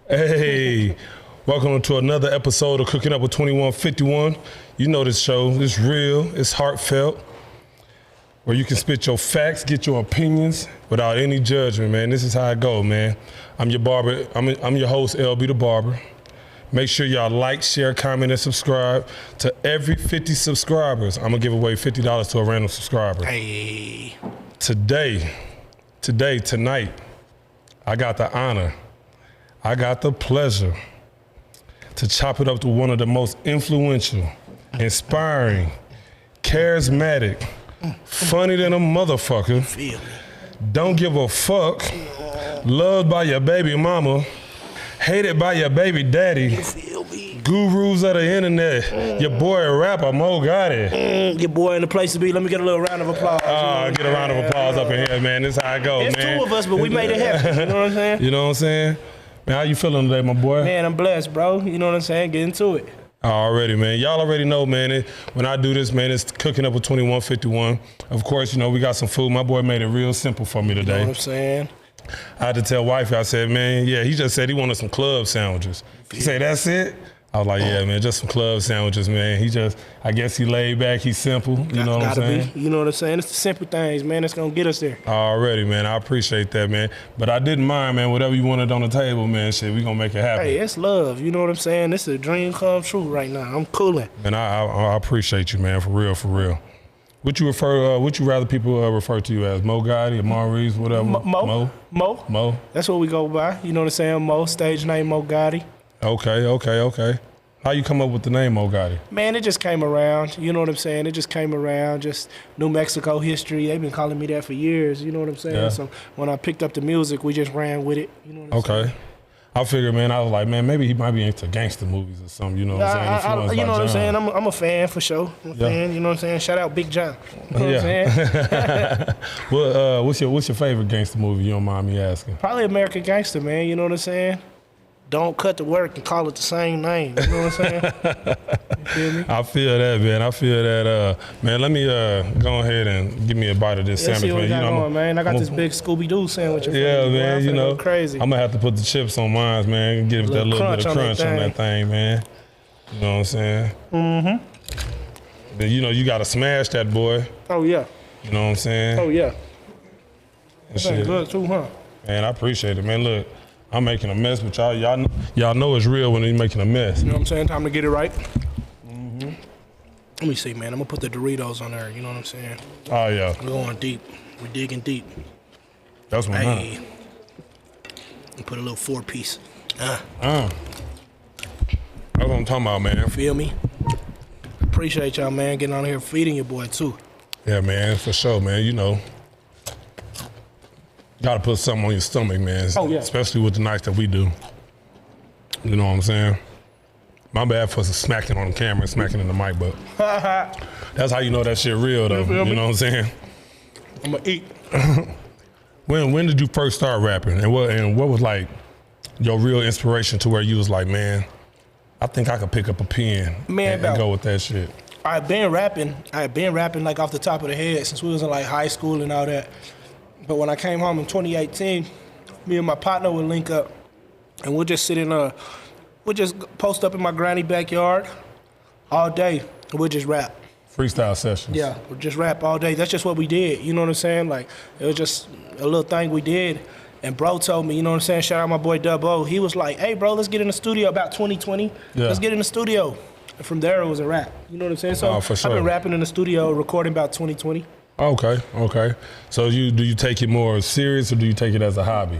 Hey, welcome to another episode of Cooking Up with 2151. You know this show, it's real, it's heartfelt, where you can spit your facts, get your opinions without any judgment, man. This is how it go, man. I'm your barber, I'm your host, LB the Barber. Make sure y'all like, share, comment, and subscribe. To every 50 subscribers, I'm gonna give away $50 to a random subscriber. Hey. Tonight, I got the honor, I got the pleasure to chop it up to one of the most influential, inspiring, charismatic, funny than a motherfucker, Feel me. don't give a fuck, loved by your baby mama, hated by your baby daddy, Feel me. gurus of the internet, your boy rapper Mo Gotti. Your boy in the place to be. Let me get a little round of applause. Get a round of applause up in here, man. This is how it go, It's man. two of us, but we made it happen. You know what I'm saying? You know what I'm saying? Man, how you feeling today, my boy? Man, I'm blessed, bro. You know what I'm saying? Get into it. Already, man. Y'all already know, man. When I do this, man, it's Cooking Up with 2151. Of course, you know, we got some food. My boy made it real simple for me You know today. what I'm saying? I had to tell wifey, I said, man, yeah, he just said he wanted some club sandwiches. He said, that's it? I was like, yeah, man, just some club sandwiches, man. I guess he laid back, he's simple, you know what I'm saying? You know what I'm saying? It's the simple things, man, that's going to get us there. Already, man, I appreciate that, man. But I didn't mind, man, whatever you wanted on the table, man, shit, we gonna make it happen. Hey, it's love. You know what I'm saying? This is a dream come true right now. I'm cooling. And I appreciate you, man, for real, for real. What you rather people refer to you as? Mo Gotti or Maurice, whatever? Mo. That's what we go by. You know what I'm saying? Mo, stage name Mo Gotti. Okay. How you come up with the name Mo Gotti? Man, it just came around. You know what I'm saying? It just came around. Just New Mexico history. They've been calling me that for years. You know what I'm saying? Yeah. So when I picked up the music, we just ran with it. You know what I'm saying? Okay. I figured, man, I was like, man, maybe he might be into gangster movies or something, you know what I'm saying? You know what I'm saying? I'm a fan for sure. I'm a fan, you know what I'm saying? Shout out Big John. You know what I'm saying? Well, what's your favorite gangster movie, you don't mind me asking? Probably American Gangster, man. You know what I'm saying? Don't cut the work and call it the same name. You know what I'm saying? You feel me? I feel that, man. I feel that. Man, let me go ahead and give me a bite of this Let's see sandwich, what we man. got going, man. I got this big Scooby-Doo sandwich. Yeah, man, you know, crazy. I'm gonna have to put the chips on mine, man. Give it that little bit of crunch on that thing, man. You know what I'm saying? Mm-hmm. Then, you know, you gotta smash that, boy. Oh, yeah. You know what I'm saying? Oh, yeah. And That's good, too, huh? Man, I appreciate it, man. Look, I'm making a mess, but y'all know it's real when you're making a mess. You know what I'm saying? Time to get it right. Mm-hmm. Let me see, man. I'm gonna put the Doritos on there. You know what I'm saying? Oh, yeah. We're going deep. We're digging deep. That's my Hey. And put a little 4-piece. That's what I'm talking about, man. Feel me? Appreciate y'all, man, getting on here feeding your boy, too. Yeah, man, for sure, man. You know, gotta put something on your stomach, man. Oh, yeah. Especially with the nights that we do. You know what I'm saying? My bad for smacking on the camera and smacking in the mic, but that's how you know that shit real, though. feel me? You know what I'm saying? I'm gonna eat. When did you first start rapping, and what was like your real inspiration to where you was like, man, I think I could pick up a pen and go with that shit? I've been rapping like off the top of the head since we was in like high school and all that. But when I came home in 2018, me and my partner would link up, and we'll just we'll just post up in my granny backyard all day, and we'll just rap. Freestyle sessions. Yeah, we'll just rap all day. That's just what we did. You know what I'm saying? Like, it was just a little thing we did. And bro told me, you know what I'm saying? Shout out my boy Dubbo. He was like, hey, bro, let's get in the studio about 2020. Yeah. Let's get in the studio. And from there, it was a rap. You know what I'm saying? So for sure. I've been rapping in the studio, recording about 2020. Okay. So do you take it more serious or do you take it as a hobby?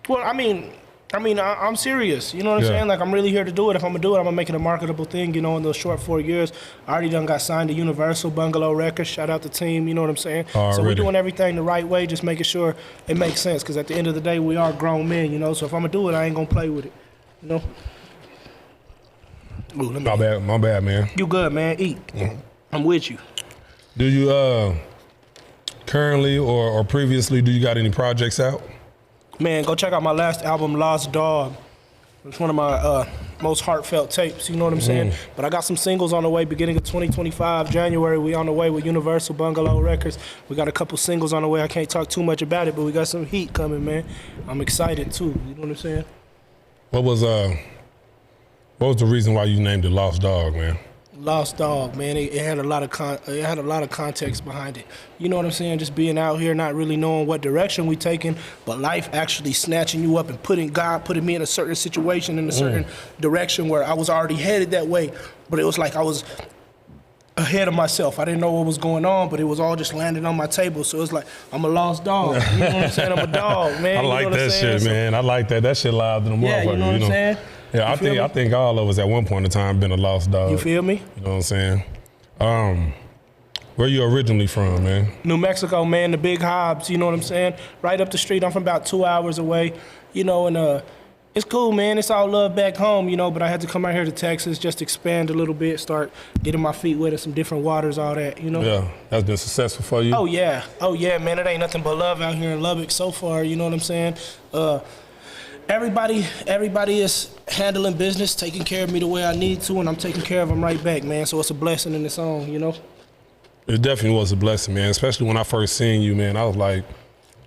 Well, I'm serious. You know what I'm Yeah. saying? Like, I'm really here to do it. If I'm going to do it, I'm going to make it a marketable thing. You know, in those short 4 years, I already done got signed to Universal Bungalow Records. Shout out the team. You know what I'm saying? So we're Already. doing everything the right way, just making sure it makes sense. Because at the end of the day, we are grown men, you know? So if I'm going to do it, I ain't going to play with it. You know? Ooh, My bad, man. You good, man. Eat. I'm with you. Do you currently or previously, do you got any projects out? Man, go check out my last album, Lost Dog. It's one of my most heartfelt tapes, you know what I'm saying? But I got some singles on the way beginning of 2025, January. We on the way with Universal Bungalow Records. We got a couple singles on the way. I can't talk too much about it, but we got some heat coming, man. I'm excited too, you know what I'm saying? What was the reason why you named it Lost Dog, man? Lost Dog, man. It had a lot of context behind it. You know what I'm saying? Just being out here, not really knowing what direction we taking, but life actually snatching you up and putting me in a certain situation, in a certain direction where I was already headed that way. But it was like I was ahead of myself. I didn't know what was going on, but it was all just landing on my table. So it's like, I'm a lost dog. You know what I'm saying? I'm a dog, man. I like you know that shit, man. I like that. That shit live than a motherfucker. Yeah, you know what I'm saying? Yeah, I think all of us at one point in time been a lost dog. You feel me? You know what I'm saying? Where you originally from, man? New Mexico, man, the Big Hobbs, you know what I'm saying? Right up the street. I'm from about 2 hours away, you know, and it's cool, man. It's all love back home, you know, but I had to come out here to Texas, just expand a little bit, start getting my feet wet in some different waters, all that, you know? Yeah, that's been successful for you? Oh, yeah, man. It ain't nothing but love out here in Lubbock so far, you know what I'm saying? Everybody is handling business, taking care of me the way I need to, and I'm taking care of them right back, man. So it's a blessing in its own, you know? It definitely was a blessing, man. Especially when I first seen you, man. I was like,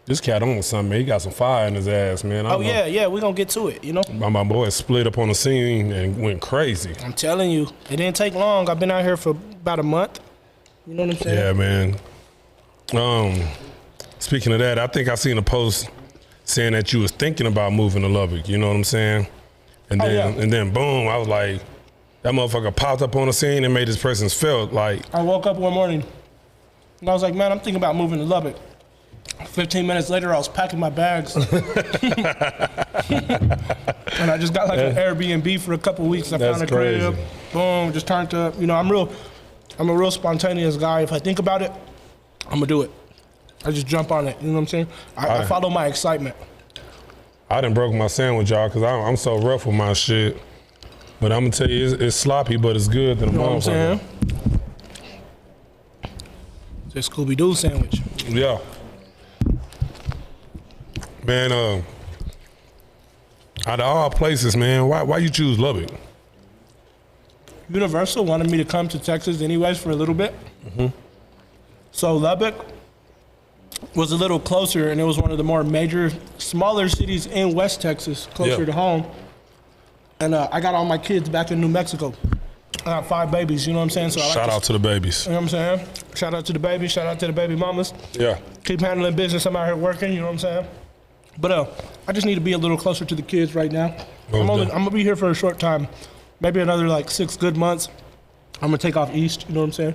this cat on something, man. He got some fire in his ass, man. Yeah, we're going to get to it, you know? My boy split up on the scene and went crazy. I'm telling you, it didn't take long. I've been out here for about a month. You know what I'm saying? Yeah, man. Speaking of that, I think I seen a post saying that you was thinking about moving to Lubbock, you know what I'm saying? And then boom, I was like, that motherfucker popped up on the scene and made his presence felt. Like, I woke up one morning and I was like, man, I'm thinking about moving to Lubbock. 15 minutes later, I was packing my bags. And I just got like an Airbnb for a couple weeks. I found a crib, boom, just turned up. You know, I'm a real spontaneous guy. If I think about it, I'm gonna do it. I just jump on it, you know what I'm saying? I follow my excitement. I done broke my sandwich, y'all, because I'm so rough with my shit. But I'm going to tell you, it's sloppy, but it's good than a motherfucker. You know what I'm saying? It's a Scooby-Doo sandwich. Yeah. Man, out of all places, man, why you choose Lubbock? Universal wanted me to come to Texas anyways for a little bit. So Lubbock was a little closer, and it was one of the more major, smaller cities in West Texas, closer to home. And I got all my kids back in New Mexico. I have 5 babies, you know what I'm saying? So Shout out to the babies. You know what I'm saying? Shout out to the babies, shout out to the baby mamas. Yeah. Keep handling business, I'm out here working, you know what I'm saying? But I just need to be a little closer to the kids right now. I'm gonna be here for a short time, maybe another like 6 good months. I'm gonna take off east, you know what I'm saying?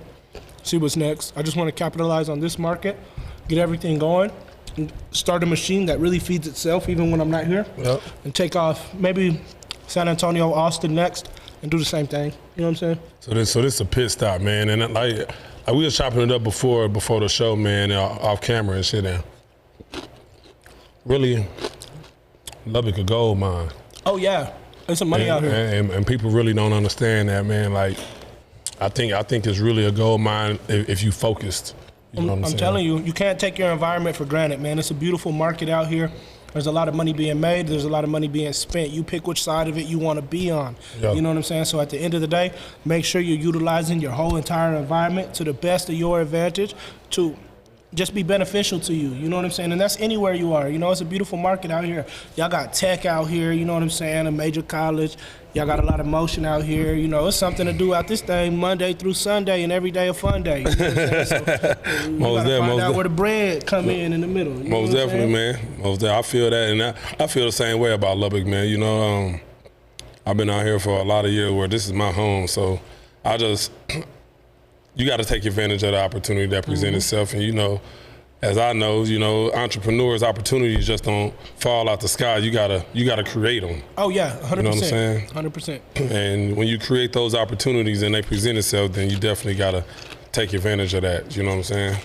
See what's next. I just wanna capitalize on this market, get everything going, and start a machine that really feeds itself even when I'm not here. Yep. And take off maybe San Antonio, Austin next, and do the same thing. You know what I'm saying? So this a pit stop, man. And like we was chopping it up before the show, man, off camera and shit. And really, Lubbock a gold mine. Oh yeah, there's some money out here. And people really don't understand that, man. Like, I think it's really a gold mine if you focused. You know what I'm saying? Telling you, you can't take your environment for granted, man. It's a beautiful market out here. There's a lot of money being made. There's a lot of money being spent. You pick which side of it you want to be on. Yep. You know what I'm saying? So at the end of the day, make sure you're utilizing your whole entire environment to the best of your advantage to just be beneficial to you. You know what I'm saying? And that's anywhere you are. You know, it's a beautiful market out here. Y'all got tech out here, you know what I'm saying? A major college. Y'all got a lot of motion out here. You know, it's something to do out this thing Monday through Sunday and every day a fun day. You know what I'm saying? So you gotta find out where the bread come in the middle. You most definitely, man. Most definitely. I feel that, and I feel the same way about Lubbock, man. You know, I've been out here for a lot of years where this is my home, so you got to take advantage of the opportunity that presents itself. And, you know, as I know, you know, entrepreneurs' opportunities just don't fall out the sky. You gotta create them. Oh yeah, 100%. You know what I'm saying? 100%. And when you create those opportunities and they present itself, then you definitely gotta take advantage of that. You know what I'm saying?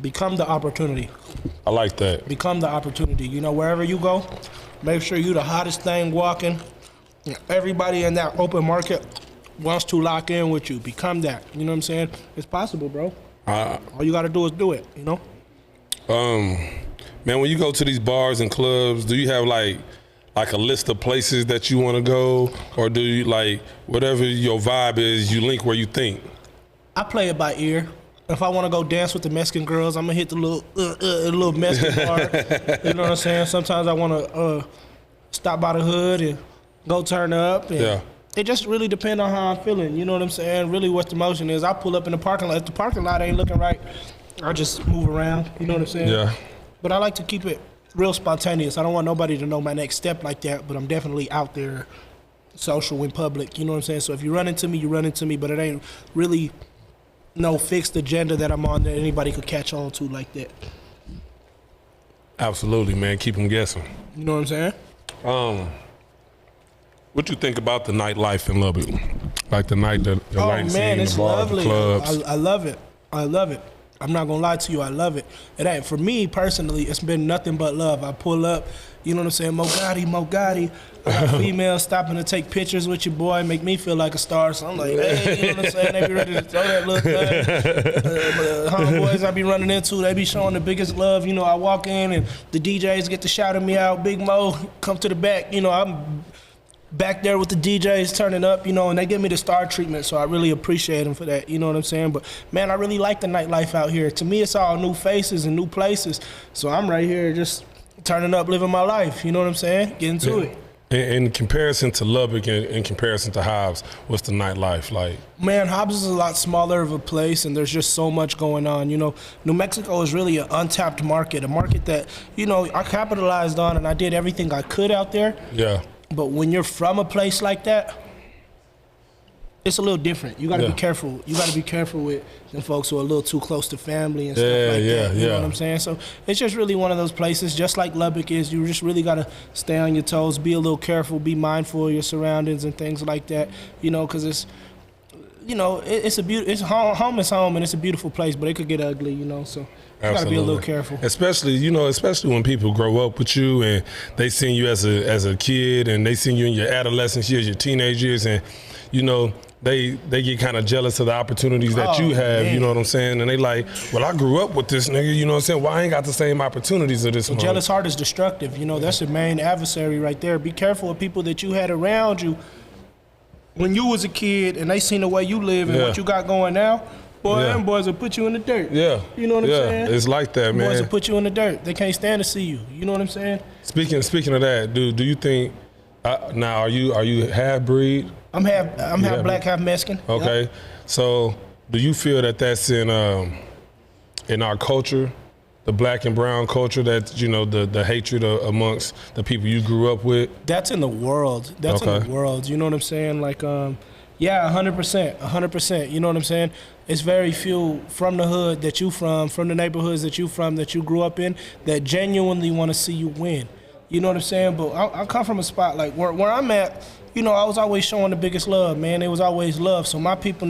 Become the opportunity. I like that. Become the opportunity. You know, wherever you go, make sure you the hottest thing walking. Everybody in that open market wants to lock in with you. Become that. You know what I'm saying? It's possible, bro. All you gotta do is do it, you know? Man, when you go to these bars and clubs, do you have like like a list of places that you want to go, or do you like whatever your vibe is, you link where you think? I play it by ear. If I want to go dance with the Mexican girls, I'm gonna hit the little Mexican bar. You know what I'm saying? Sometimes I want to stop by the hood and go turn up. And Yeah. It just really depends on how I'm feeling. You know what I'm saying? Really, what the motion is. I pull up in the parking lot. If the parking lot ain't looking right, I just move around. You know what I'm saying? Yeah. But I like to keep it real spontaneous. I don't want nobody to know my next step like that. But I'm definitely out there, social in public. You know what I'm saying? So if you run into me, you run into me. But it ain't really no fixed agenda that I'm on that anybody could catch on to like that. Absolutely, man. Keep them guessing. You know what I'm saying? What you think about the nightlife in Lubbock? Like the night, the Oh night man, scene, it's the bars, the lovely. clubs. I love it. I love it. I'm not gonna lie to you. I love it. It ain't for me personally. It's been nothing but love. I pull up. You know what I'm saying? Mo Gotti. I got females stopping to take pictures with your boy, make me feel like a star. So I'm like, hey, you know what I'm saying? They be ready to throw that little thing. Homeboys I be running into, they be showing the biggest love. You know, I walk in and the DJs get to shouting me out. Big Mo, come to the back. You know, I'm back there with the DJs turning up, you know, and they give me the star treatment, so I really appreciate them for that, you know what I'm saying? But, man, I really like the nightlife out here. To me, it's all new faces and new places, so I'm right here just turning up, living my life, you know what I'm saying? Getting to it. In comparison to Lubbock and in comparison to Hobbs, what's the nightlife like? Man, Hobbs is a lot smaller of a place, and there's just so much going on. You know, New Mexico is really an untapped market, a market that, you know, I capitalized on, and I did everything I could out there. Yeah. But when you're from a place like that, it's a little different. You got to be careful. You got to be careful with them folks who are a little too close to family and stuff like that. You know what I'm saying? So it's just really one of those places, just like Lubbock is. You just really got to stay on your toes, be a little careful, be mindful of your surroundings and things like that. You know, because it's, you know, it's home is home, and it's a beautiful place, but it could get ugly. You know, so. You gotta be a little careful. Especially when people grow up with you and they seen you as a kid and they seen you in your adolescence years, your teenage years, and you know, they get kind of jealous of the opportunities that you have, you know what I'm saying? And they like, well, I grew up with this nigga, you know what I'm saying? Why I ain't got the same opportunities of this one? Jealous heart is destructive. You know, that's the main adversary right there. Be careful of people that you had around you when you was a kid and they seen the way you live and what you got going now. Boy, them boys will put you in the dirt. Yeah. You know what I'm saying? It's like that, man. Boys will put you in the dirt. They can't stand to see you. You know what I'm saying? Speaking of that, do you think now are you half breed? I'm half black, half Mexican. Okay. Yep. So do you feel that that's in our culture, the black and brown culture, that, you know, the hatred amongst the people you grew up with? That's in the world. That's in the world. You know what I'm saying? Like, yeah, 100%. You know what I'm saying? It's very few from the hood that you from the neighborhoods that you from, that you grew up in, that genuinely want to see you win. You know what I'm saying? But I come from a spot like where I'm at, you know, I was always showing the biggest love, man. It was always love. So my people,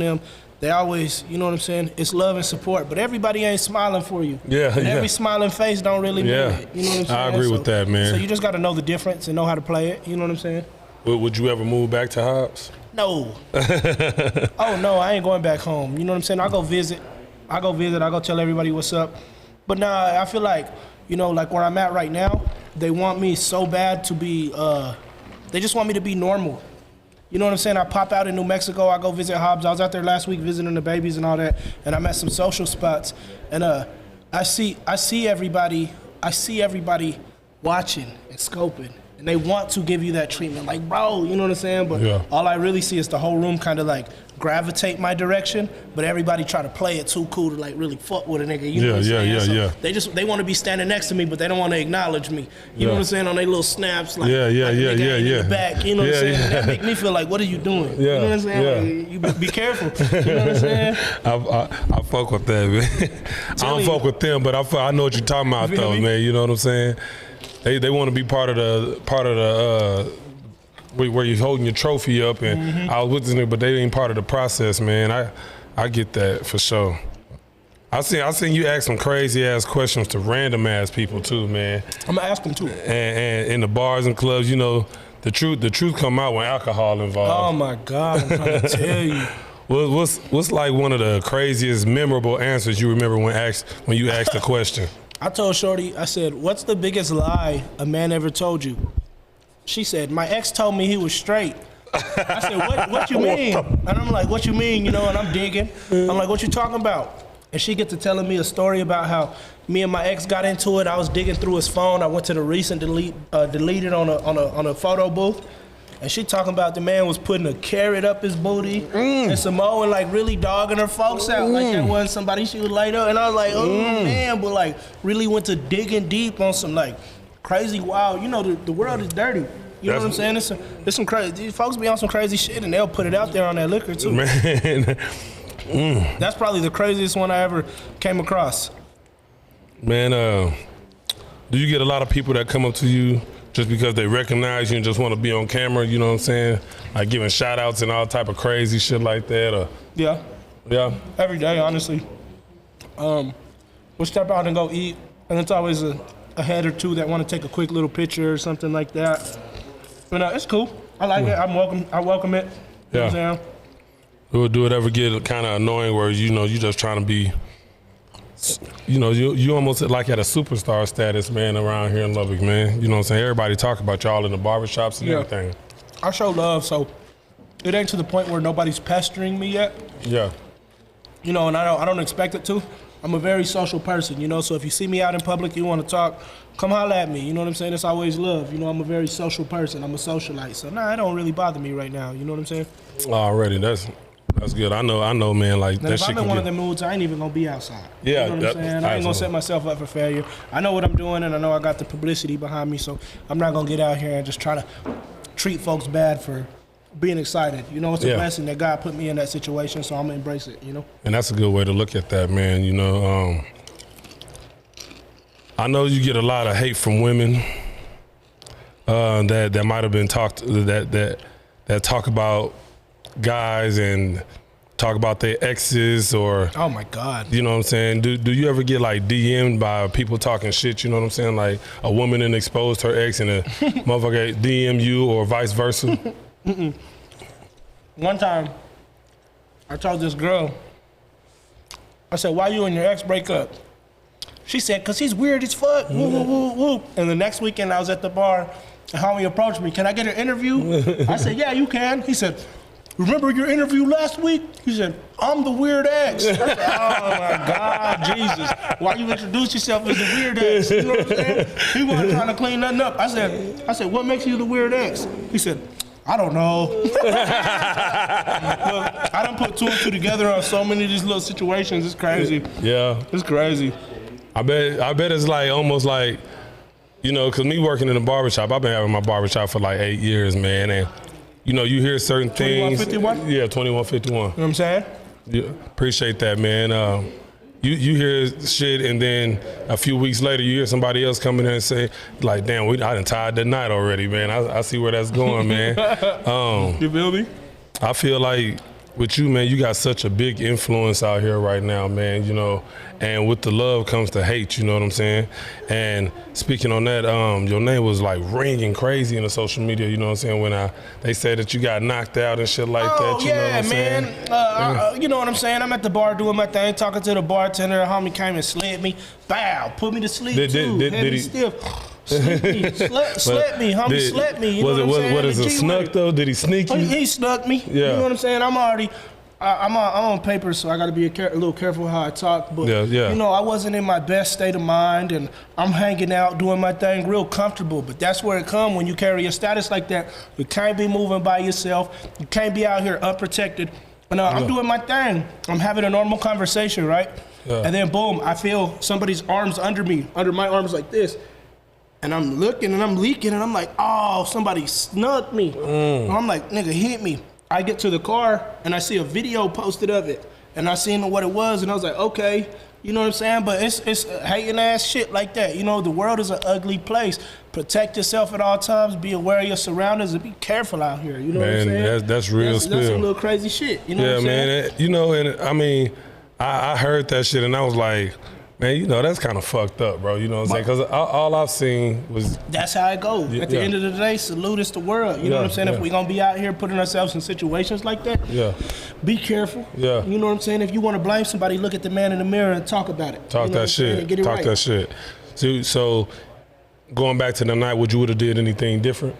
they always, you know what I'm saying? It's love and support. But everybody ain't smiling for you. Yeah, and every smiling face don't really mean it. You know what I'm saying? I agree with that, man. So you just got to know the difference and know how to play it. You know what I'm saying? Would you ever move back to Hobbs? No. Oh, no, I ain't going back home. You know what I'm saying? I go visit. I go tell everybody what's up. But nah, I feel like, you know, like where I'm at right now, they want me so bad to be, they just want me to be normal. You know what I'm saying? I pop out in New Mexico. I go visit Hobbs. I was out there last week visiting the babies and all that. And I'm at some social spots. And I see everybody watching and scoping. And they want to give you that treatment, like, bro, you know what I'm saying? But all I really see is the whole room kind of like gravitate my direction, but everybody try to play it too cool to like really fuck with a nigga. You know what I'm saying? So they want to be standing next to me, but they don't want to acknowledge me. You know what I'm saying? On their little snaps, like, in the back. You know what I'm saying? And that make me feel like, what are you doing? You know what I'm saying? Like, you be careful. You know what I'm saying? I fuck with that, man. I don't fuck with them, but I know what you're talking about, though, man. You know what I'm saying? They want to be part of the where you're holding your trophy up, and I was with this nigga, but they ain't part of the process, man. I get that for sure. I seen you ask some crazy ass questions to random ass people too, man. I'm gonna ask them too. And in the bars and clubs, you know, the truth come out when alcohol involved. Oh my God, I'm trying to tell you. What's like one of the craziest memorable answers you remember when you asked the question? I told Shorty, I said, what's the biggest lie a man ever told you? She said, my ex told me he was straight. I said, what you mean? And I'm like, what you mean? You know, and I'm digging. I'm like, what you talking about? And she get to telling me a story about how me and my ex got into it. I was digging through his phone. I went to the recent deleted on a photo booth. And she talking about the man was putting a carrot up his booty and Samoa and like really dogging her folks out like that wasn't somebody she was laid up. And I was like, oh man, but like really went to digging deep on some like crazy wild. You know, the world is dirty. You know what I'm saying? It's some crazy. These folks be on some crazy shit and they'll put it out there on that liquor too. Man. That's probably the craziest one I ever came across. Man, do you get a lot of people that come up to you just because they recognize you and just want to be on camera, you know what I'm saying? Like giving shout outs and all type of crazy shit like that? Or Yeah. Yeah? Every day, honestly. We'll step out and go eat, and it's always a head or two that want to take a quick little picture or something like that. But it's cool. I like it. I welcome it. You know what I'm saying? Do it ever get kind of annoying where, you know, you just trying to be, you know, you almost like at a superstar status, man, around here in Lubbock, man. You know what I'm saying? Everybody talk about y'all in the barbershops and everything. I show love, so it ain't to the point where nobody's pestering me yet. Yeah. You know, and I don't expect it to. I'm a very social person, you know, so if you see me out in public, you want to talk, come holler at me, you know what I'm saying? It's always love. You know, I'm a very social person. I'm a socialite. So, it don't really bother me right now, you know what I'm saying? Already, that's good. I know, man, like now, that if shit I'm in can one get... of them moods, I ain't even going to be outside. Yeah. You know what I'm saying? I ain't going to set myself up for failure. I know what I'm doing, and I know I got the publicity behind me, so I'm not going to get out here and just try to treat folks bad for being excited. You know, it's a blessing that God put me in that situation, so I'm going to embrace it, you know? And that's a good way to look at that, man, you know. I know you get a lot of hate from women that might have been that talk about guys and talk about their exes or oh my God, you know what I'm saying? Do you ever get like DM'd by people talking shit? You know what I'm saying? Like a woman and exposed her ex and a motherfucker DM you or vice versa. One time, I told this girl, I said, "Why you and your ex break up?" She said, "Cause he's weird as fuck." Woo, woo, woo, woo. And the next weekend, I was at the bar, and homie approached me. "Can I get an interview?" I said, "Yeah, you can." He said, "Remember your interview last week?" He said, "I'm the weird ex." I said, "Oh my God, Jesus. Why you introduce yourself as the weird ex?" You know what I'm saying? He wasn't trying to clean nothing up. I said, "What makes you the weird ex?" He said, "I don't know." Look, I done put two and two together on so many of these little situations. It's crazy. Yeah. It's crazy. I bet it's like almost like, you know, cause me working in the barbershop, I've been having my barbershop for like 8 years, man. And you know, you hear certain things. 2151? Yeah, 2151. You know what I'm saying? Yeah, appreciate that, man. You hear shit, and then a few weeks later, you hear somebody else come in there and say, like, "Damn, I done tied the knot already, man." I see where that's going, man. You feel me? I feel like with you, man, you got such a big influence out here right now, man, you know, and with the love comes the hate, you know what I'm saying? And speaking on that, your name was like ringing crazy in the social media, you know what I'm saying, when they said that you got knocked out and shit like that, you know what I'm saying? You know what I'm saying? I'm at the bar doing my thing, talking to the bartender, a homie came and slid me, bow, put me to sleep too, did he? Stiff. Slept me, homie, slept me. You know what I'm saying? What is a snuck though? Did he sneak you? He snuck me. Yeah. You know what I'm saying? I'm on paper, so I got to be a little careful how I talk. But you know, I wasn't in my best state of mind, and I'm hanging out, doing my thing, real comfortable. But that's where it comes when you carry a status like that. You can't be moving by yourself. You can't be out here unprotected. And I'm doing my thing. I'm having a normal conversation, right? Yeah. And then boom, I feel somebody's arms under me, under my arms like this. And I'm looking and I'm leaking and I'm like, oh, somebody snuck me. I'm like, nigga, hit me. I get to the car and I see a video posted of it. And I seen what it was and I was like, okay, you know what I'm saying? But it's hating ass shit like that. You know, the world is an ugly place. Protect yourself at all times, be aware of your surroundings, and be careful out here. You know what I'm saying? That's real spill. That's some little crazy shit. You know what I'm saying? Yeah, man. You know, and I mean, I heard that shit and I was like, man, you know, that's kind of fucked up, bro. You know what I'm saying? Because all I've seen was... That's how it goes. At the end of the day, salute is the world. You know what I'm saying? If we're going to be out here putting ourselves in situations like that, be careful. Yeah. You know what I'm saying? If you want to blame somebody, look at the man in the mirror and talk about it. Talk that shit. Get it right. That shit. So going back to the night, would you have did anything different?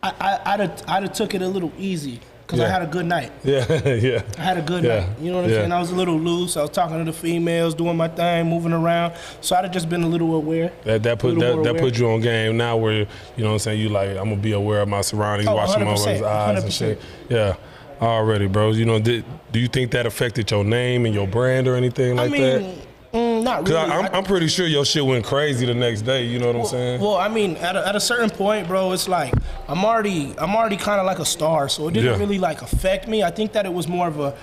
I'd have took it a little easy because I had a good night. Yeah, yeah. I had a good night. You know what I'm saying? I was a little loose. I was talking to the females, doing my thing, moving around. So I'd have just been a little aware. That put you on game now where, you know what I'm saying, you like, I'm going to be aware of my surroundings, watching my eyes 100%. and shit. Yeah, already, bro. You know, do you think that affected your name and your brand or anything like that? Not really. I'm pretty sure your shit went crazy the next day. You know what I'm saying? Well, I mean, at a certain point, bro, it's like I'm already kind of like a star, so it didn't really like affect me. I think that it was more of a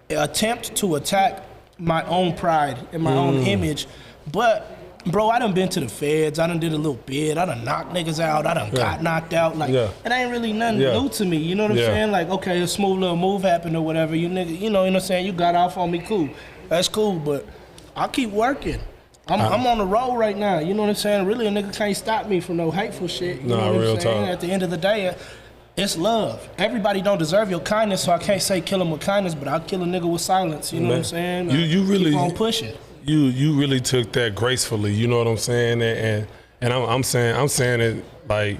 attempt to attack my own pride and my own image. But, bro, I done been to the feds. I done did a little bid. I done knocked niggas out. I done got knocked out. Like, it ain't really nothing new to me. You know what I'm saying? Like, okay, a smooth little move happened or whatever. You nigga, you know what I'm saying? You got off on me, cool. That's cool, but I'll keep working. I'm on the road right now. You know what I'm saying? Really, a nigga can't stop me from no hateful shit. You know what I'm saying? At the end of the day, it's love. Everybody don't deserve your kindness, so I can't say kill him with kindness, but I'll kill a nigga with silence. You know what I'm saying? You really keep on pushing. You really took that gracefully. You know what I'm saying? And I'm saying it like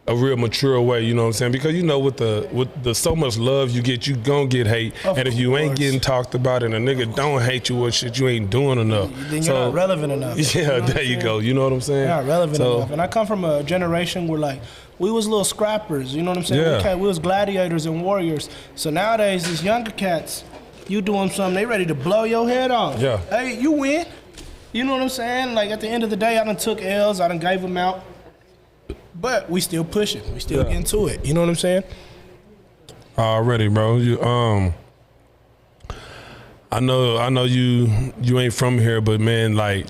a real mature way, you know what I'm saying? Because you know with the so much love you get, you gonna get hate. And if you ain't getting talked about and a nigga don't hate you with shit, you ain't doing enough. Then you're not relevant enough. Yeah, you know there you go. You know what I'm saying? You're not relevant enough. And I come from a generation where like we was little scrappers, you know what I'm saying? Yeah. We was gladiators and warriors. So nowadays these younger cats, you doing something, they ready to blow your head off. Yeah. Hey, you win. You know what I'm saying? Like at the end of the day, I done took L's, I done gave them out. But we still pushing. We still getting to it. You know what I'm saying? Already, bro. You I know you ain't from here, but man, like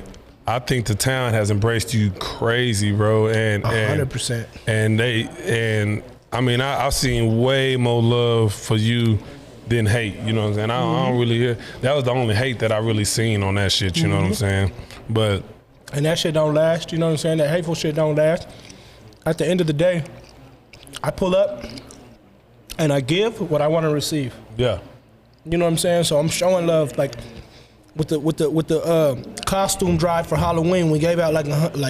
I think the town has embraced you crazy, bro. And 100%. And I mean I've seen way more love for you than hate. You know what I'm saying? I don't really hear. That was the only hate that I really seen on that shit. You know what I'm saying? But and that shit don't last. You know what I'm saying? That hateful shit don't last. At the end of the day, I pull up and I give what I want to receive. Yeah. You know what I'm saying? So I'm showing love, like with the costume drive for Halloween. We gave out like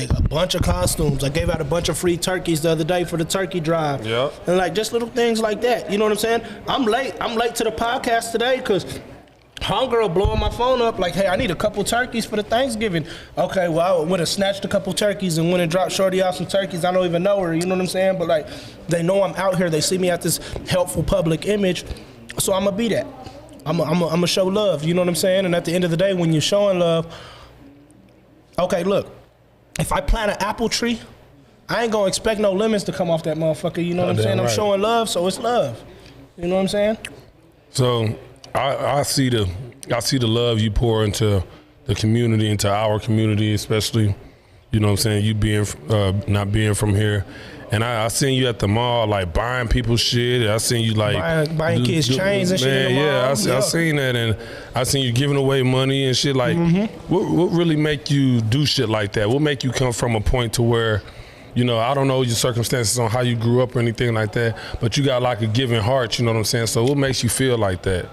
a bunch of costumes. I gave out a bunch of free turkeys the other day for the turkey drive. Yeah. And like just little things like that. You know what I'm saying? I'm late to the podcast today because homegirl blowing my phone up like, hey, I need a couple turkeys for the Thanksgiving. Okay, well, I would have snatched a couple turkeys and went and dropped Shorty off some turkeys. I don't even know her, you know what I'm saying? But like, they know I'm out here. They see me at this helpful public image, so I'm gonna be that. I'm gonna show love, you know what I'm saying? And at the end of the day, when you're showing love, okay, look, if I plant an apple tree, I ain't gonna expect no lemons to come off that motherfucker, you know what I'm saying? I'm showing love, so it's love. You know what I'm saying? So I see the love you pour into the community, into our community, especially, you know what I'm saying, you being not being from here. And I seen you at the mall, like buying people's shit. I seen you like buying kids chains and shit in the mall. I seen that, and I seen you giving away money and shit. Like, what really make you do shit like that? What make you come from a point to where, you know, I don't know your circumstances on how you grew up or anything like that, but you got like a giving heart, you know what I'm saying? So what makes you feel like that?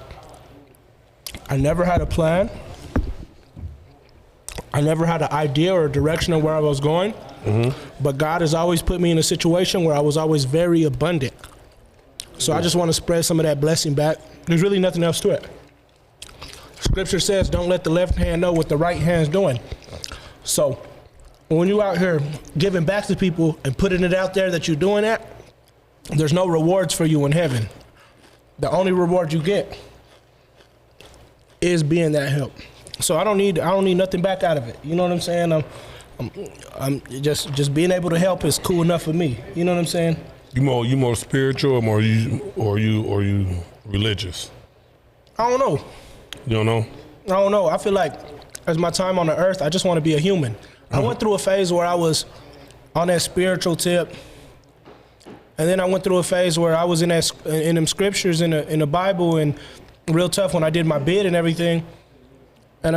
I never had a plan. I never had an idea or a direction of where I was going. But God has always put me in a situation where I was always very abundant. So I just want to spread some of that blessing back. There's really nothing else to it. Scripture says, don't let the left hand know what the right hand's doing. So when you out here giving back to people and putting it out there that you're doing that, there's no rewards for you in heaven. The only reward you get is being that help. So I don't need nothing back out of it. You know what I'm saying? I'm just being able to help is cool enough for me. You know what I'm saying? You more spiritual or you religious? I don't know. You don't know? I don't know. I feel like as my time on the earth, I just want to be a human. I went through a phase where I was on that spiritual tip, and then I went through a phase where I was in them scriptures in the Bible and real tough when I did my bid and everything. And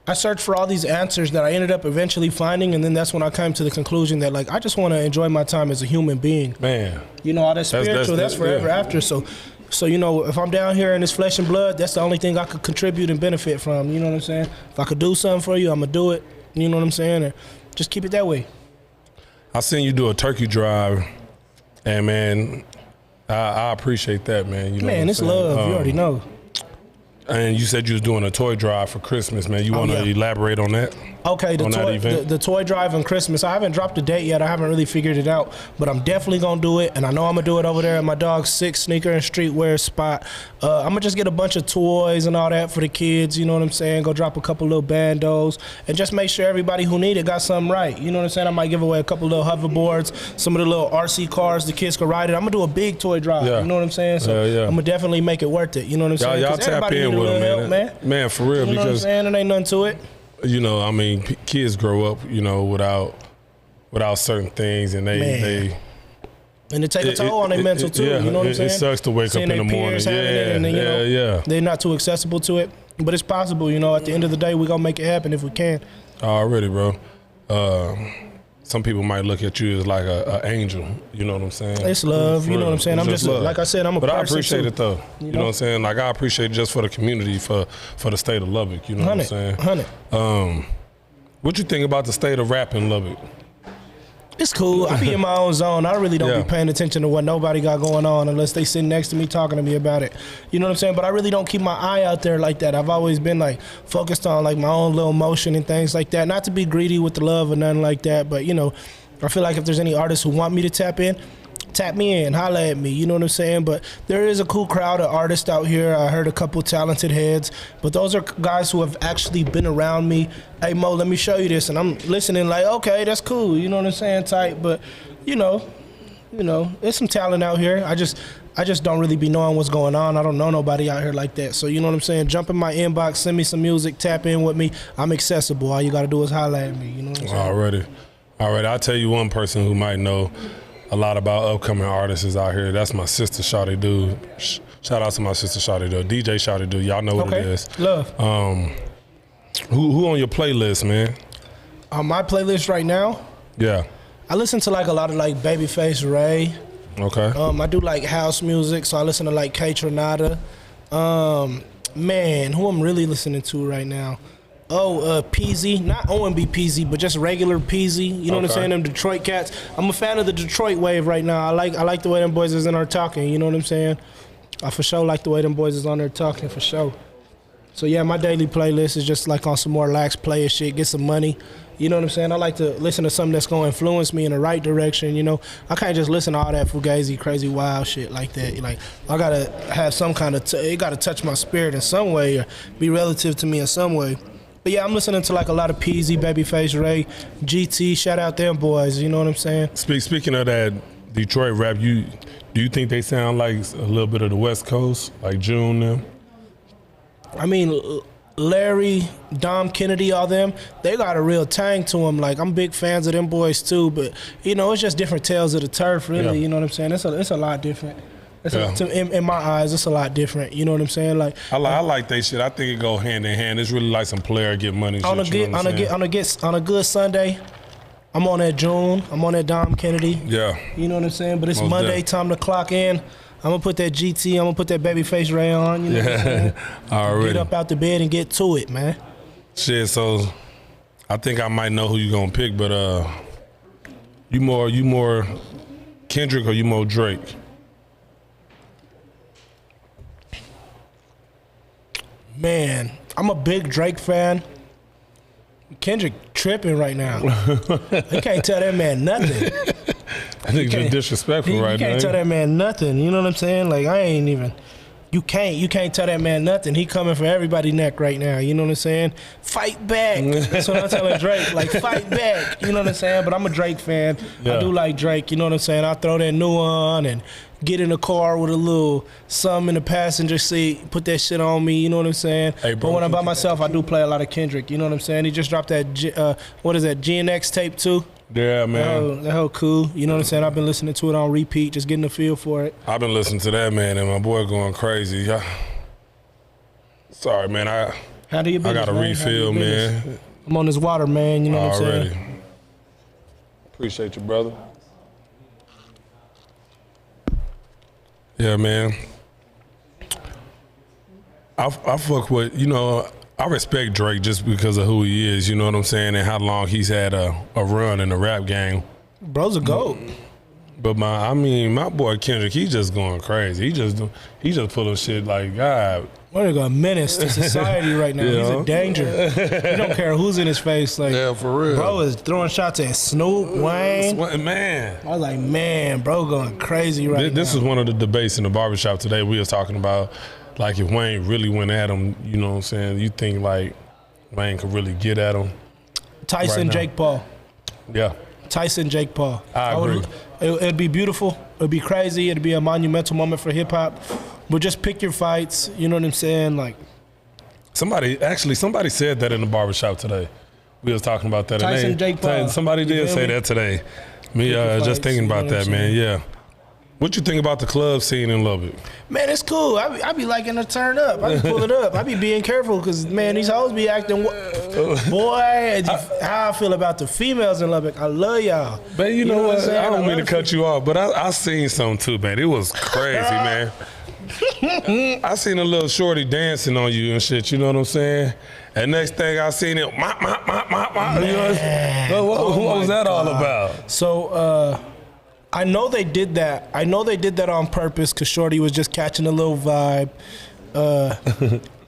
I searched for all these answers that I ended up eventually finding, and then that's when I came to the conclusion that like I just want to enjoy my time as a human being. Man, you know, all that spiritual, that's forever after. So you know, if I'm down here in this flesh and blood, that's the only thing I could contribute and benefit from. You know what I'm saying? If I could do something for you, I'm gonna do it. You know what I'm saying? And just keep it that way. I seen you do a turkey drive And man, I appreciate that, man. You know Man, what it's I'm saying? love. You already know. And you said you was doing a toy drive for Christmas, man. You want to yeah. elaborate on that? Okay, the toy drive on Christmas. I haven't dropped a date yet. I haven't really figured it out, but I'm definitely gonna do it, and I know I'm gonna do it over there at my dog's Six Sneaker and Streetwear spot. I'm gonna just get a bunch of toys and all that for the kids. You know what I'm saying? Go drop a couple little bandos, and just make sure everybody who need it got something right. You know what I'm saying? I might give away a couple little hoverboards, some of the little RC cars the kids can ride it. I'm gonna do a big toy drive. Yeah. You know what I'm saying? So Yeah. I'm gonna definitely make it worth it. You know what I'm saying? Y'all 'Cause tap everybody in need a with little them, man. help, Man, for real, You know what I'm because saying? There ain't nothing to it. you know, I mean, kids grow up, you know, without certain things, and they And it take a toll on their mental too. Yeah, you know what I'm saying? It sucks to wake Seeing up in the their morning. peers having it and then, you know, they're not too accessible to it. But it's possible, you know. At the end of the day, we're gonna make it happen if we can. Already, bro. Some people might look at you as like a angel. You know what I'm saying? It's love. For You know real. what I'm saying? It's I'm just just love. like I said, I'm a But person I appreciate too. it though. You know what I'm saying? Like I appreciate it just for the community, for the state of Lubbock. You know what I'm saying? 100. What you think about the state of rap in Lubbock? It's cool. I be in my own zone. I really don't Yeah. be paying attention to what nobody got going on unless they sit next to me talking to me about it. You know what I'm saying? But I really don't keep my eye out there like that. I've always been like focused on like my own little motion and things like that. Not to be greedy with the love or nothing like that, but you know, I feel like if there's any artists who want me to tap me in, holla at me, you know what I'm saying? But there is a cool crowd of artists out here. I heard a couple talented heads, but those are guys who have actually been around me. Hey Mo, let me show you this, and I'm listening like, okay, that's cool, you know what I'm saying, tight. But you know, there's some talent out here. I just don't really be knowing what's going on. I don't know nobody out here like that. So you know what I'm saying? Jump in my inbox, send me some music, tap in with me. I'm accessible. All you gotta do is holla at me. You know what I'm saying? Already. I'll tell you one person who might know a lot about upcoming artists out here. That's my sister, Shawty Dude. Shout out to my sister, Shawty Dude. DJ Shawty Dude. Y'all know what it is. Love. Who on your playlist, man? On my playlist right now, Yeah. I listen to like a lot of like Babyface Ray. Okay. I do like house music, so I listen to like K Tronada. Man, who I'm really listening to right now? Peasy, not OMB Peasy, but just regular Peasy. You know what I'm saying? Them Detroit cats. I'm a fan of the Detroit wave right now. I like the way them boys is in there talking. You know what I'm saying? I for sure like the way them boys is on there talking for sure. So yeah, my daily playlist is just like on some more lax player shit, get some money. You know what I'm saying? I like to listen to something that's going to influence me in the right direction, you know? I can't just listen to all that fugazi, crazy, wild shit like that. Like, I got to have some kind of, it got to touch my spirit in some way or be relative to me in some way. But yeah, I'm listening to like a lot of Peasy, Babyface Ray, GT, shout out them boys, you know what I'm saying? Speaking of that Detroit rap, do you think they sound like a little bit of the West Coast, like June them? I mean, Larry, Dom Kennedy, all them, they got a real tang to them. Like, I'm big fans of them boys too, but, you know, it's just different tales of the turf, really, you know what I'm saying? It's a lot different. In my eyes, it's a lot different. You know what I'm saying? Like I like that shit. I think it go hand in hand. It's really like some player get money. On shit, a good Sunday, I'm on that June. I'm on that Dom Kennedy. Yeah. You know what I'm saying? But it's Most Monday, definitely. time to clock in. I'm gonna put that GT. I'm gonna put that Babyface Ray on. You know what I'm saying? Already. Get up out the bed and get to it, man. Shit. So I think I might know who you gonna pick, but you more Kendrick or you more Drake? Man, I'm a big Drake fan. Kendrick tripping right now. You can't tell that man nothing. I think you're disrespectful right You can't now. tell that man nothing. You know what I'm saying? Like, I ain't even. You can't tell that man nothing. He coming for everybody's neck right now. You know what I'm saying? Fight back. That's what I'm telling Drake. Like, fight back. You know what I'm saying? But I'm a Drake fan. Yeah. I do like Drake. You know what I'm saying? I throw that new on and get in the car with a little something in the passenger seat. Put that shit on me. You know what I'm saying? Hey, bro, but when I'm by myself, I do play a lot of Kendrick. You know what I'm saying? He just dropped that, what is that, GNX tape too? Yeah, man. That whole cool. You know what I'm saying? I've been listening to it on repeat, just getting the feel for it. I've been listening to that, man, and my boy going crazy. Sorry, man. How do you I got a refill, man. I'm on this water, man. You know what I'm Already. saying? Appreciate you, brother. Yeah, man. I fuck with, you know, I respect Drake just because of who he is, you know what I'm saying, and how long he's had a run in the rap game. Bro's a GOAT. But my boy Kendrick, he just going crazy. He just pulling shit like God. We're gonna menace to society right now. He's a danger. He don't care who's in his face. Like, Yeah, for real. bro is throwing shots at Snoop, Wayne. Man. I was like, man, bro going crazy right now. This is one of the debates in the barbershop today. We was talking about, like, if Wayne really went at him, you know what I'm saying? You think, like, Wayne could really get at him? Tyson, right Jake Paul. Yeah. Tyson, Jake Paul. I agree. It'd be beautiful. It'd be crazy. It'd be a monumental moment for hip hop. But just pick your fights. You know what I'm saying? Like, Somebody said that in the barbershop today. We was talking about that. Tyson, Jake Paul. Somebody You did feel say me? that today. Me your just fights, thinking you know about what I'm that, man. saying? Yeah. What you think about the club scene in Lubbock? man, it's cool. I be liking to turn up. I be pulling up. I be being careful because, man, these hoes be acting. Boy, how I feel about the females in Lubbock. I love y'all. Man, you know what? I'm saying? I don't mean to love cut you off, but I seen something too, man. It was crazy, man. I seen a little shorty dancing on you and shit, you know what I'm saying? And next thing I seen it, you know what was that all about? So, I know they did that. I know they did that on purpose because Shorty was just catching a little vibe.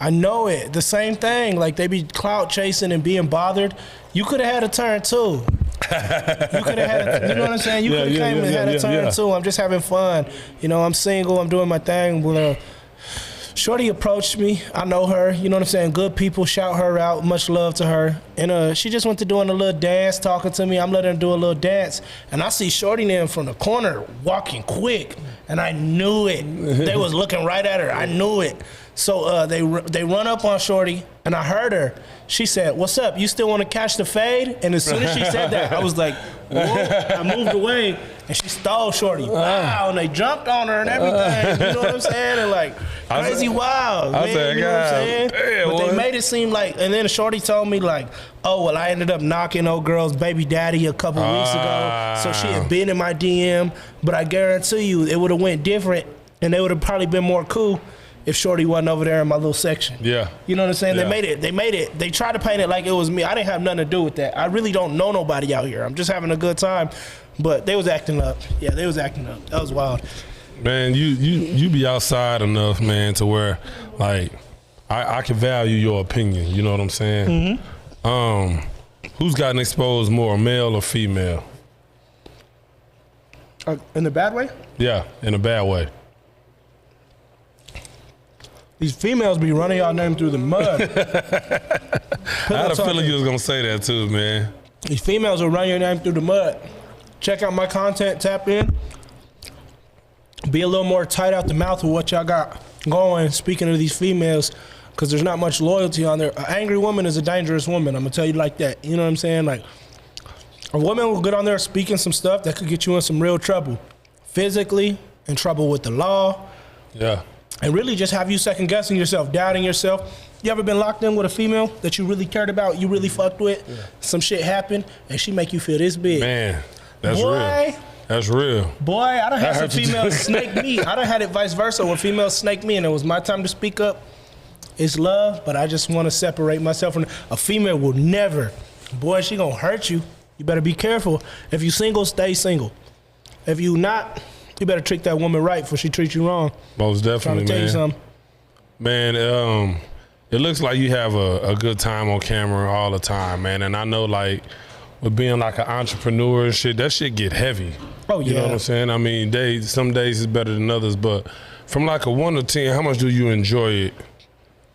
I know it. The same thing. Like, they be clout chasing and being bothered. You could have had a turn too. You could have had, you know what I'm saying? You could have came and had a turn too. I'm just having fun. You know, I'm single. I'm doing my thing. But, Shorty approached me. I know her. You know what I'm saying? Good people. Shout her out. Much love to her. And she just went to doing a little dance, talking to me. I'm letting her do a little dance. And I see Shorty then from the corner walking quick. And I knew it. They was looking right at her. I knew it. So they run up on Shorty, and I heard her. She said, "What's up? You still want to catch the fade?" And as soon as she said that, I was like, whoa. I moved away, and she stole Shorty. Wow, and they jumped on her and everything. You know what I'm saying? And like, crazy wild, man. said, you know what I'm saying? damn, But they boy. made it seem like, and then Shorty told me like, oh, well, I ended up knocking old girl's baby daddy a couple weeks ago. So she had been in my DM, but I guarantee you it would have went different, and they would have probably been more cool if Shorty wasn't over there in my little section. Yeah. You know what I'm saying? Yeah. They made it. They tried to paint it like it was me. I didn't have nothing to do with that. I really don't know nobody out here. I'm just having a good time. But they was acting up. Yeah, they was acting up. That was wild. Man, you be outside enough, man, to where, like, I can value your opinion. You know what I'm saying? Mm-hmm. Who's gotten exposed more, male or female? In the bad way? Yeah, in a bad way. These females be running y'all name through the mud. I had a feeling you was gonna say that too, man. These females will run your name through the mud. Check out my content, tap in. Be a little more tight out the mouth with what y'all got going, speaking of these females, because there's not much loyalty on there. An angry woman is a dangerous woman. I'm gonna tell you like that. You know what I'm saying? Like, a woman will get on there speaking some stuff that could get you in some real trouble. Physically, in trouble with the law. Yeah. And really just have you second guessing yourself, doubting yourself. You ever been locked in with a female that you really cared about, you really fucked with? Yeah. Some shit happened, and she make you feel this big. Man, that's Boy, real. That's real. Boy, I done had some hurt you. females snake me. I done had it vice versa where females snake me, and it was my time to speak up. It's love, but I just want to separate myself from a female will never. Boy, she gonna hurt you. You better be careful. If you single, stay single. If you not, you better treat that woman right before she treats you wrong. Most definitely, Trying to tell you something. Man, it looks like you have a good time on camera all the time, man. And I know, like, with being like an entrepreneur and shit, that shit get heavy. Oh, yeah. You know what I'm saying? I mean, some days is better than others, but from like a 1 to 10, how much do you enjoy it?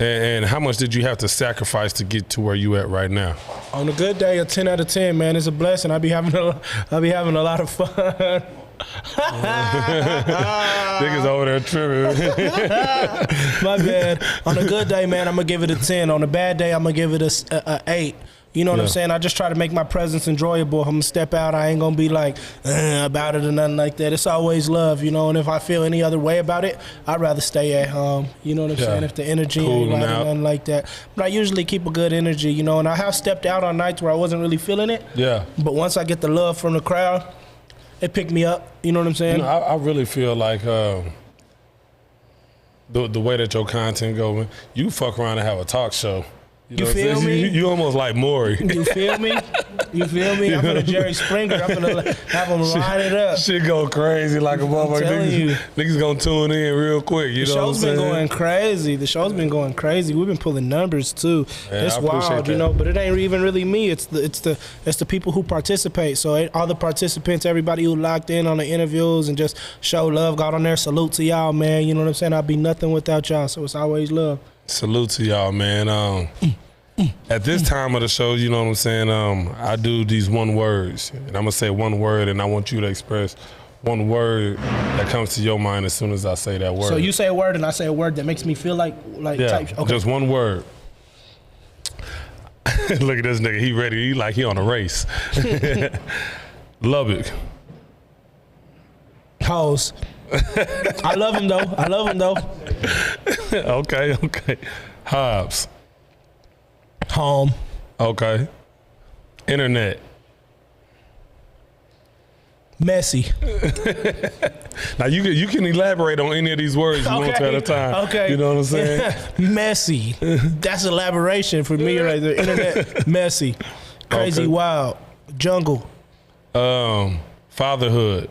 And how much did you have to sacrifice to get to where you at right now? On a good day, a 10 out of 10, man, it's a blessing. I be having a lot of fun. Niggas over there tripping. My bad. On a good day, man, I'm gonna give it a 10. On a bad day, I'm gonna give it a 8. You know what I'm saying? I just try to make my presence enjoyable. I'm gonna step out. I ain't gonna be like about it or nothing like that. It's always love, you know. And if I feel any other way about it, I'd rather stay at home. You know what I'm saying? If the energy ain't right or nothing like that. But I usually keep a good energy, you know. And I have stepped out on nights where I wasn't really feeling it. Yeah. But once I get the love from the crowd, it picked me up. You know what I'm saying? You know, I really feel like the way that your content going, you fuck around and have a talk show. You feel me? You almost like Maury. You feel me? You feel me? I'm gonna Jerry Springer. I'm gonna have them line it up. Shit go crazy like a motherfucker. telling you. Niggas gonna tune in real quick. You The know what I'm show's been saying? going crazy. The show's been going crazy. We've been pulling numbers too. Yeah, It's I appreciate wild, you that. know. But it ain't even really me. It's the people who participate. So all the participants, everybody who locked in on the interviews and just show love, got on there. Salute to y'all, man. You know what I'm saying? I'd be nothing without y'all. So it's always love. Salute to y'all, man. At this time of the show, you know what I'm saying, I do these one words. And I'm going to say one word, and I want you to express one word that comes to your mind as soon as I say that word. So you say a word and I say a word that makes me feel like yeah, type. Okay. just one word. Look at this nigga. He ready. He like he on a race. Lubbock. Hoes. I love him though. Okay. Hobbs. Home. Okay. Internet. Messy. Now you can elaborate on any of these words you want to at a time. Okay. You know what I'm saying? Messy. That's elaboration for me right there. Internet. Messy. Crazy. Okay. Wild. Jungle. Fatherhood.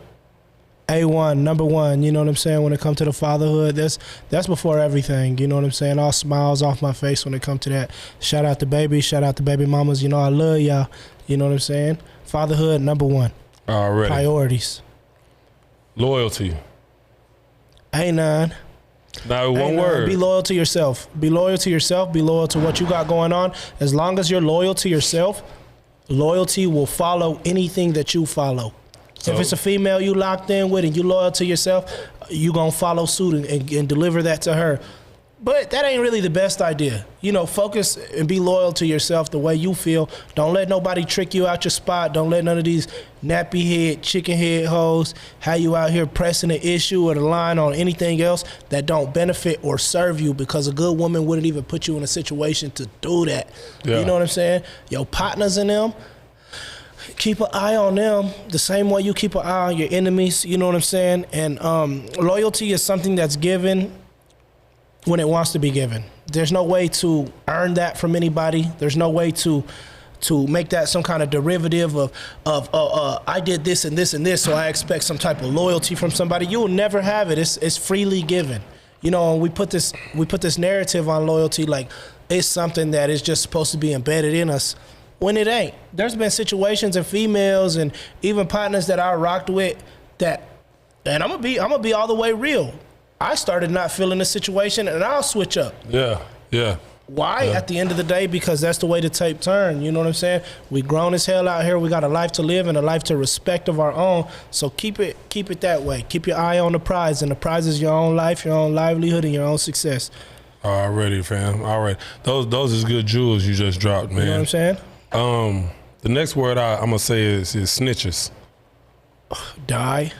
A1, number one, you know what I'm saying? When it comes to the fatherhood, that's before everything, you know what I'm saying? All smiles off my face when it comes to that. Shout out to baby, shout out to baby mamas, you know I love y'all, you know what I'm saying? Fatherhood, number one. Already. Priorities. Loyalty. A9. Now one A9, word. Be loyal to yourself. Be loyal to yourself. Be loyal to what you got going on. As long as you're loyal to yourself, loyalty will follow anything that you follow. If it's a female you locked in with and you loyal to yourself, you gonna follow suit and deliver that to her. But that ain't really the best idea. You know, focus and be loyal to yourself the way you feel. Don't let nobody trick you out your spot. Don't let none of these nappy head, chicken head hoes have you out here pressing the issue or the line on anything else that don't benefit or serve you, because a good woman wouldn't even put you in a situation to do that. Yeah. You know what I'm saying? Your partners in them, keep an eye on them the same way you keep an eye on your enemies, you know what I'm saying? And loyalty is something that's given when it wants to be given. There's no way to earn that from anybody. There's no way to make that some kind of derivative of I did this and this and this, so I expect some type of loyalty from somebody. You will never have it. It's freely given. You know, and we put this narrative on loyalty like it's something that is just supposed to be embedded in us, when it ain't. There's been situations and females and even partners that I rocked with that, and I'm gonna be all the way real. I started not feeling the situation and I'll switch up. Yeah. Why? Yeah. At the end of the day, because that's the way the tape turn. You know what I'm saying? We grown as hell out here. We got a life to live and a life to respect of our own. So keep it that way. Keep your eye on the prize, and the prize is your own life, your own livelihood, and your own success. Already, fam. All right. Those is good jewels you just dropped, man. You know what I'm saying? The next word I'm gonna say is snitches. Die.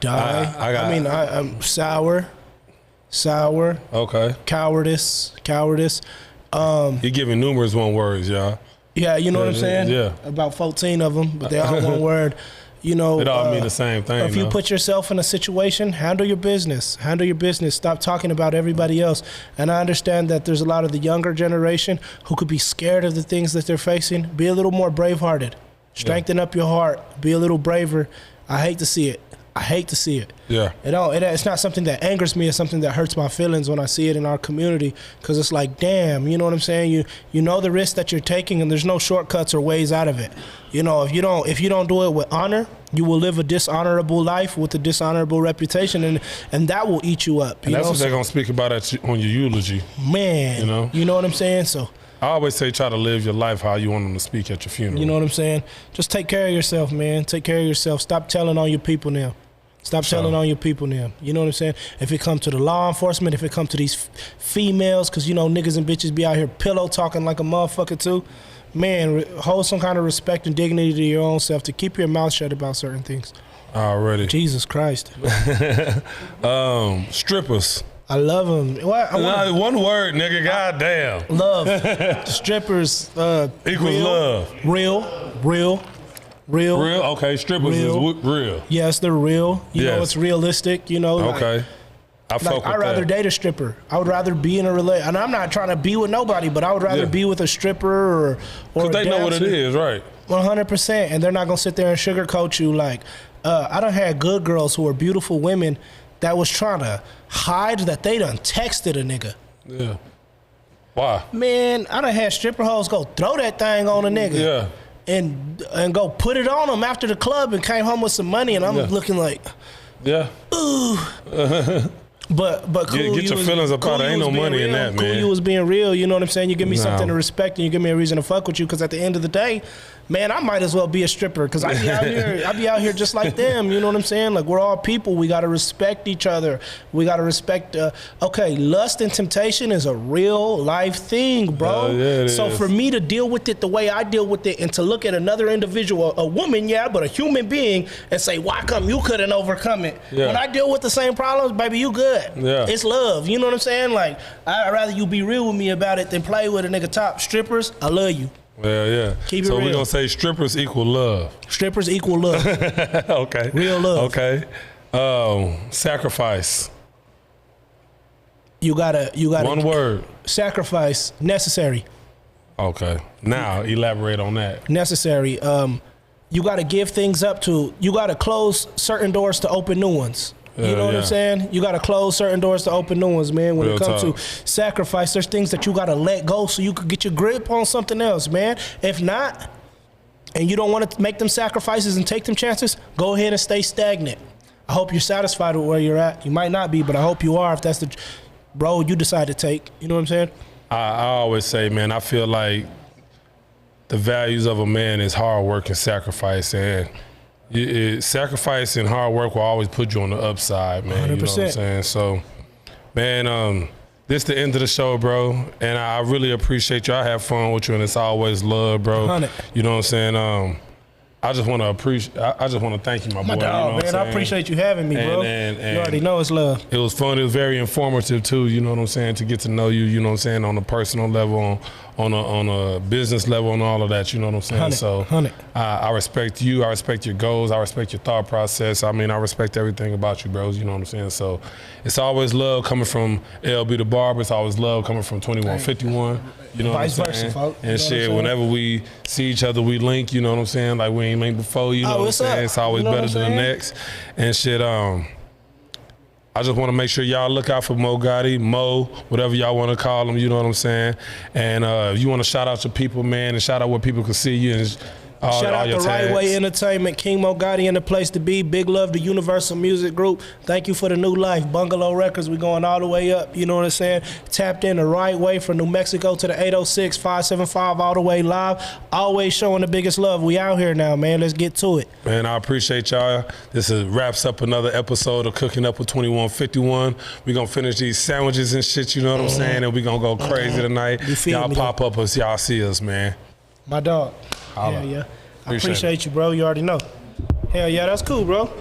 I'm sour. Okay. Cowardice. You're giving numerous one words, y'all. Yeah, you know what I'm saying? Yeah. About 14 of them, but they all one word. You know, it all mean the same thing. If you put yourself in a situation, handle your business. Stop talking about everybody else. And I understand that there's a lot of the younger generation who could be scared of the things that they're facing. Be a little more brave-hearted. Strengthen up your heart. Be a little braver. I hate to see it. Yeah. It's not something that angers me. It's something that hurts my feelings when I see it in our community, because it's like, damn, you know what I'm saying? You know the risk that you're taking, and there's no shortcuts or ways out of it. You know, if you don't do it with honor, you will live a dishonorable life with a dishonorable reputation, and that will eat you up. And that's what they're gonna speak about on your eulogy. Man, you know what I'm saying? So I always say try to live your life how you want them to speak at your funeral. You know what I'm saying? Just take care of yourself, man. Take care of yourself. Stop telling on your people now. Telling on your people now. You know what I'm saying? If it comes to the law enforcement, if it comes to these females, because, you know, niggas and bitches be out here pillow talking like a motherfucker too. Man, hold some kind of respect and dignity to your own self to keep your mouth shut about certain things. Already. Jesus Christ. Strippers. I love them. One word, nigga. Goddamn. Love. Strippers. Equals love. Real. Okay, strippers is real. Yes, they're real. You know, it's realistic. You know. Okay. I fuck with I'd rather that. date a stripper. I would rather be in a relationship. And I'm not trying to be with nobody, but I would rather be with a stripper or Because a they know what it dancer. is, right? 100%. And they're not going to sit there and sugarcoat you. Like, I done had good girls who were beautiful women that was trying to hide that they done texted a nigga. Yeah. Why? Man, I done had stripper hoes go throw that thing on a nigga. Yeah. And go put it on them after the club and came home with some money. And I'm looking like, Yeah. ooh. But cool, Get your feelings up out. There ain't no money in that, Cool, man. you was being real. You know what I'm saying? You give me No. something to respect, and you give me a reason to fuck with you. Because at the end of the day, man, I might as well be a stripper. Because I be out here, just like them. You know what I'm saying? Like, we're all people. We gotta respect each other. We gotta respect. Okay, lust and temptation is a real life thing, bro. Yeah, it so is. for me to deal with it the way I deal with it, and to look at another individual, a woman, yeah, but a human being, and say, why come you couldn't overcome it? Yeah. When I deal with the same problems, baby, you good. Yeah. It's love. You know what I'm saying? Like, I'd rather you be real with me about it than play with a nigga top. Strippers, I love you. Well, yeah. Keep it so real. we're going to say strippers equal love. Strippers equal love. Okay. Real love. Okay. Sacrifice. You gotta One word. sacrifice. Necessary. Okay. Now, elaborate on that. Necessary. You gotta give things up to. You gotta close certain doors to open new ones. You know what yeah. I'm saying? You gotta close certain doors to open new ones, man. When Real it comes talk. to sacrifice, there's things that you gotta let go so you could get your grip on something else, man. If not, and you don't want to make them sacrifices and take them chances, go ahead and stay stagnant. I hope you're satisfied with where you're at. You might not be, but I hope you are if that's the road you decide to take. You know what I'm saying? I always say, man, I feel like the values of a man is hard work and sacrifice. And sacrifice and hard work will always put you on the upside, man. 100%. You know what I'm saying? So, man, this the end of the show, bro. And I really appreciate you. I have fun with you, and it's always love, bro. 100. You know what I'm saying? I just want to appreciate. I just want to thank you, my boy. My you know dog, what I'm man. I saying? appreciate you having me, bro. And you already know it's love. It was fun. It was very informative too. You know what I'm saying? To get to know you. You know what I'm saying? On a personal level, on a business level, and all of that. You know what I'm saying? 100, So 100. I respect you. I respect your goals. I respect your thought process. I mean, I respect everything about you, bros. You know what I'm saying? So it's always love coming from LB the Barber. It's always love coming from 2151. You know Vice what I'm versa, saying? folks. You know And what I'm shit, saying? whenever we see each other, we link. You know what I'm saying? Like we ain't linked before. You know what I'm what's saying? up? It's always You know better what than I'm the saying? next. And shit, I just want to make sure y'all look out for Mo Gotti, Mo, whatever y'all want to call him, you know what I'm saying? And if you want to shout out your people, man, and shout out where people can see you and Shout out your to Right tags. Way Entertainment, King Mo Gotti in the place to be. Big love to Universal Music Group. Thank you for the new life. Bungalow Records, we going all the way up. You know what I'm saying? Tapped in the right way from New Mexico to the 806-575 all the way live. Always showing the biggest love. We out here now, man. Let's get to it. Man, I appreciate y'all. This wraps up another episode of Cooking Up with 2151. We're going to finish these sandwiches and shit, you know what I'm saying? And we're going to go crazy tonight. You feel Y'all me, pop up as y'all see us, man. My dog. Holla. Yeah, yeah. I Appreciate appreciate you, bro. You already know. Hell yeah, that's cool, bro.